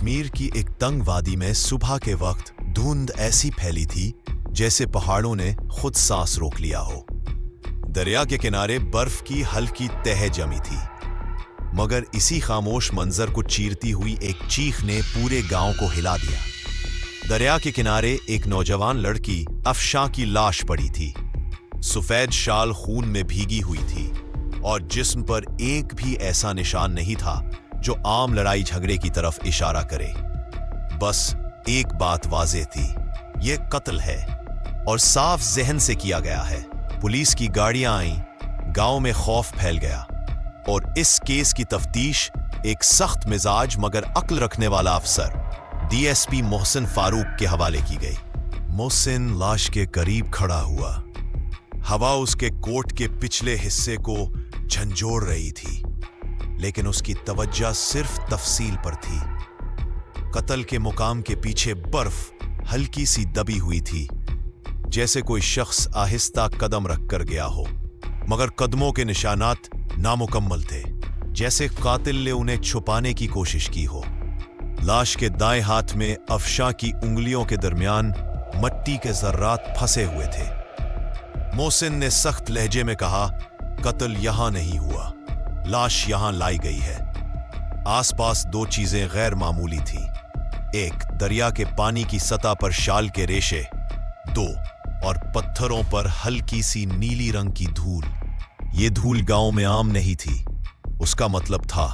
कश्मीर की एक तंग वादी में सुबह के वक्त धुंध ऐसी फैली थी जैसे पहाड़ों ने खुद सांस रोक लिया हो। दरिया के किनारे बर्फ की हल्की तह जमी थी, मगर इसी खामोश मंजर को चीरती हुई एक चीख ने पूरे गांव को हिला दिया। दरिया के किनारे एक नौजवान लड़की अफशां की लाश पड़ी थी। सफेद शाल खून में भीगी हुई थी और जिस्म पर एक भी ऐसा निशान नहीं था जो आम लड़ाई झगड़े की तरफ इशारा करे। बस एक बात वाज़ेह थी, ये कत्ल है और साफ जहन से किया गया है। पुलिस की गाड़ियां आईं, गांव में खौफ फैल गया और इस केस की तफ्तीश एक सख्त मिजाज मगर अक्ल रखने वाला अफसर डीएसपी मोहसिन फारूक के हवाले की गई। मोहसिन लाश के करीब खड़ा हुआ। हवा उसके कोट के पिछले हिस्से को झंझोड़ रही थी, लेकिन उसकी तवज्जो सिर्फ तफसील पर थी। कत्ल के मुकाम के पीछे बर्फ हल्की सी दबी हुई थी, जैसे कोई शख्स आहिस्ता कदम रखकर गया हो, मगर कदमों के निशानात नामुकम्मल थे, जैसे कातिल ने उन्हें छुपाने की कोशिश की हो। लाश के दाएं हाथ में अफशां की उंगलियों के दरमियान मट्टी के जर्रात फंसे हुए थे। मोहसिन ने सख्त लहजे में कहा, कत्ल यहां नहीं हुआ, लाश यहां लाई गई है। आसपास दो चीजें गैर मामूली थी। एक, दरिया के पानी की सतह पर शाल के रेशे। दो, और पत्थरों पर हल्की सी नीली रंग की धूल। ये धूल गांव में आम नहीं थी। उसका मतलब था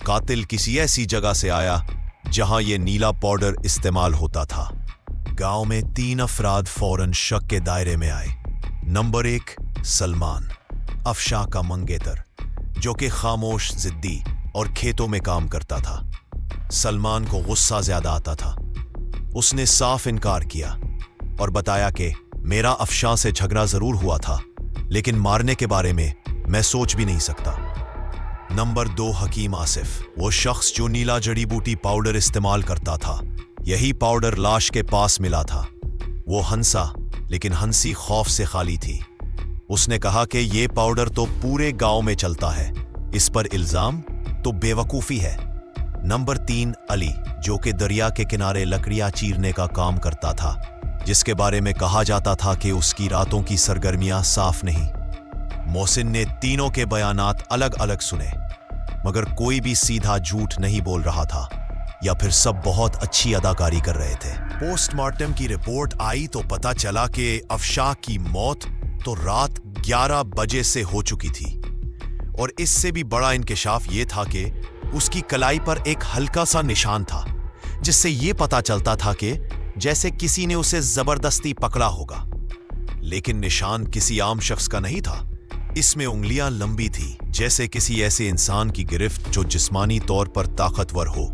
कातिल किसी ऐसी जगह से आया जहां ये नीला पाउडर इस्तेमाल होता था। गांव में 3 अफराद फौरन शक के दायरे में आए। नंबर 1, सलमान, अफशां का मंगेतर, जो कि खामोश, जिद्दी और खेतों में काम करता था। सलमान को गुस्सा ज्यादा आता था। उसने साफ इनकार किया और बताया कि मेरा अफशां से झगड़ा जरूर हुआ था, लेकिन मारने के बारे में मैं सोच भी नहीं सकता। नंबर 2, हकीम आसिफ, वो शख्स जो नीला जड़ी बूटी पाउडर इस्तेमाल करता था। यही पाउडर लाश के पास मिला था। वो हंसा, लेकिन हंसी खौफ से खाली थी। उसने कहा कि ये पाउडर तो पूरे गांव में चलता है, इस पर इल्जाम तो बेवकूफी है। नंबर 3, अली, जो कि दरिया के किनारे लकड़ियां चीरने का काम करता था, जिसके बारे में कहा जाता था कि उसकी रातों की सरगर्मियां साफ नहीं। मोहसिन ने तीनों के बयानात अलग अलग सुने, मगर कोई भी सीधा झूठ नहीं बोल रहा था, या फिर सब बहुत अच्छी अदाकारी कर रहे थे। पोस्टमार्टम की रिपोर्ट आई तो पता चला कि अफशां की मौत तो रात 11 बजे से हो चुकी थी, और इससे भी बड़ा इंकिशाफ ये था कि उसकी कलाई पर एक हल्का सा निशान था, जिससे ये पता चलता था कि जैसे किसी ने उसे जबरदस्ती पकड़ा होगा। लेकिन निशान किसी आम शख्स का नहीं था। इसमें उंगलियां लंबी थी, जैसे किसी ऐसे इंसान की गिरफ्त जो जिस्मानी तौर पर ताकतवर हो।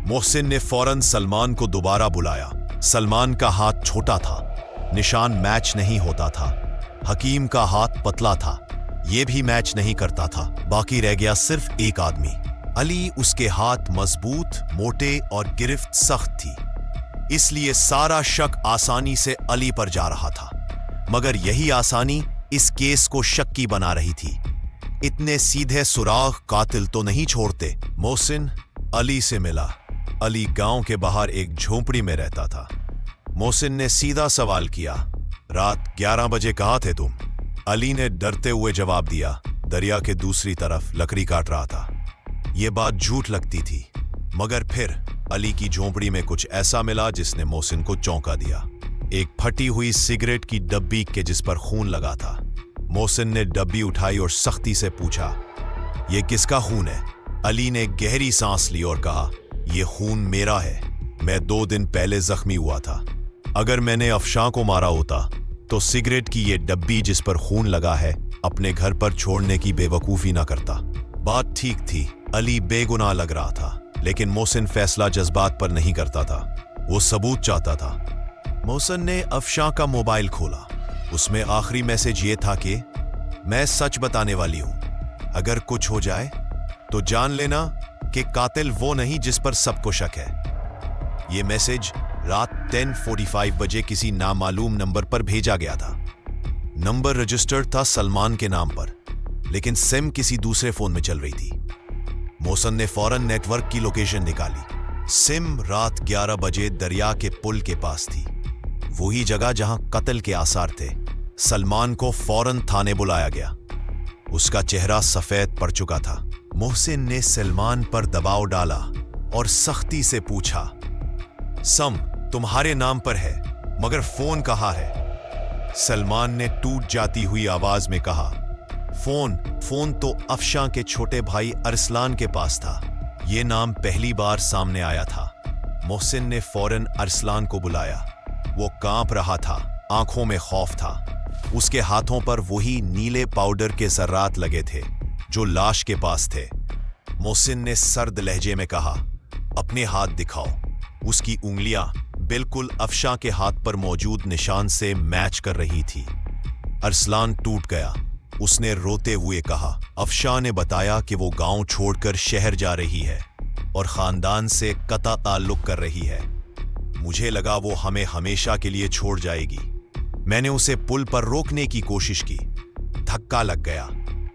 मोहसिन ने फौरन सलमान को दोबारा बुलाया। सलमान का हाथ छोटा था, निशान मैच नहीं होता था। हकीम का हाथ पतला था, यह भी मैच नहीं करता था। बाकी रह गया सिर्फ एक आदमी, अली। उसके हाथ मजबूत, मोटे और गिरफ्त सख्त थी, इसलिए सारा शक आसानी से अली पर जा रहा था। मगर यही आसानी इस केस को शक्की बना रही थी। इतने सीधे सुराग कातिल तो नहीं छोड़ते। मोहसिन अली से मिला। अली गांव के बाहर एक झोंपड़ी में रहता था। मोहसिन ने सीधा सवाल किया, रात 11 बजे कहाँ थे तुम? अली ने डरते हुए जवाब दिया, दरिया के दूसरी तरफ लकड़ी काट रहा था। यह बात झूठ लगती थी, मगर फिर अली की झोंपड़ी में कुछ ऐसा मिला जिसने मोहसिन को चौंका दिया। एक फटी हुई सिगरेट की डब्बी के जिस पर खून लगा था। मोहसिन ने डब्बी उठाई और सख्ती से पूछा, यह किसका खून है? अली ने गहरी सांस ली और कहा, यह खून मेरा है। मैं 2 दिन पहले जख्मी हुआ था। अगर मैंने अफशां को मारा होता तो सिगरेट की यह डब्बी जिस पर खून लगा है अपने घर पर छोड़ने की बेवकूफी ना करता। बात ठीक थी, अली बेगुनाह लग रहा था, लेकिन मोहसिन फैसला जज्बात पर नहीं करता था, वो सबूत चाहता था। मोहसिन ने अफशां का मोबाइल खोला। उसमें आखिरी मैसेज ये था कि मैं सच बताने वाली हूं, अगर कुछ हो जाए तो जान लेना कि कातिल वो नहीं जिस पर सबको शक है। यह मैसेज रात 10:45 बजे किसी नामालूम नंबर पर भेजा गया था। नंबर रजिस्टर्ड था सलमान के नाम पर, लेकिन सिम किसी दूसरे फोन में चल रही थी। मोहसिन ने फौरन नेटवर्क की लोकेशन निकाली। सिम रात 11 बजे दरिया के पुल के पास थी, वही जगह जहां कत्ल के आसार थे। सलमान को फौरन थाने बुलाया गया। उसका चेहरा सफेद पड़ चुका था। मोहसिन ने सलमान पर दबाव डाला और सख्ती से पूछा, सम तुम्हारे नाम पर है, मगर फोन कहाँ है? सलमान ने टूट जाती हुई आवाज में कहा, फोन तो अफशां के छोटे भाई अरसलान के पास था। ये नाम पहली बार सामने आया था। मोहसिन ने फौरन अरसलान को बुलाया। वो कांप रहा था, आंखों में खौफ था। उसके हाथों पर वही नीले पाउडर के जर्रात लगे थे जो लाश के पास थे। मोहसिन ने सर्द लहजे में कहा, अपने हाथ दिखाओ। उसकी उंगलियां बिल्कुल अफशां के हाथ पर मौजूद निशान से मैच कर रही थी। अरसलान टूट गया। उसने रोते हुए कहा, अफशां ने बताया कि वो गांव छोड़कर शहर जा रही है और खानदान से कता ताल्लुक कर रही है। मुझे लगा वो हमें हमेशा के लिए छोड़ जाएगी। मैंने उसे पुल पर रोकने की कोशिश की। धक्का लग गया।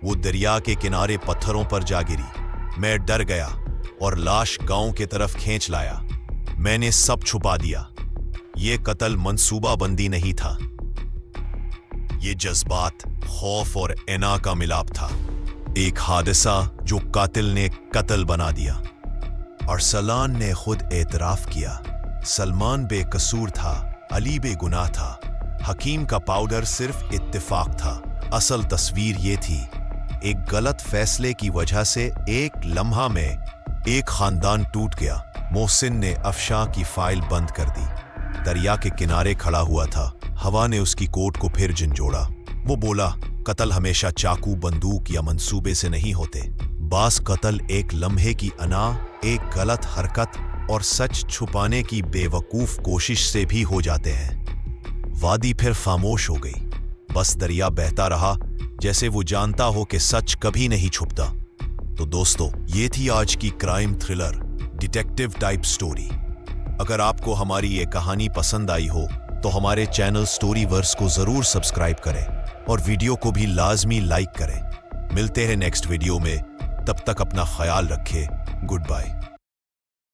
वो दरिया के किनारे पत्थरों पर जा गिरी। मैं डर गया और लाश गांव की तरफ खींच लाया। मैंने सब छुपा दिया। ये कत्ल मंसूबाबंदी नहीं था। ये जज्बात, खौफ और इना का मिलाप था। एक हादसा जो कातिल ने कत्ल बना दिया। अरसलान ने खुद एतराफ किया, सलमान बेकसूर था, अली बेगुनाह था। हकीम का पाउडर सिर्फ इत्तेफाक था। असल तस्वीर ये थी, एक गलत फैसले की वजह से एक लम्हा में एक खानदान टूट गया। मोहसिन ने अफशां की फाइल बंद कर दी। दरिया के किनारे खड़ा हुआ था। हवा ने उसकी कोट को फिर झंझोड़ा। वो बोला, कत्ल हमेशा चाकू, बंदूक या मंसूबे से नहीं होते। बास कत्ल एक लम्हे की अना, एक गलत हरकत और सच छुपाने की बेवकूफ कोशिश से भी हो जाते हैं। वादी फिर खामोश हो गई। बस दरिया बहता रहा, जैसे वो जानता हो कि सच कभी नहीं छुपता। तो दोस्तों, ये थी आज की crime thriller detective type story. अगर आपको हमारी ये कहानी पसंद आई हो तो हमारे चैनल स्टोरीवर्स को जरूर सब्सक्राइब करें और वीडियो को भी लाजमी लाइक करें। मिलते हैं नेक्स्ट वीडियो में। तब तक अपना ख्याल रखें। Good bye.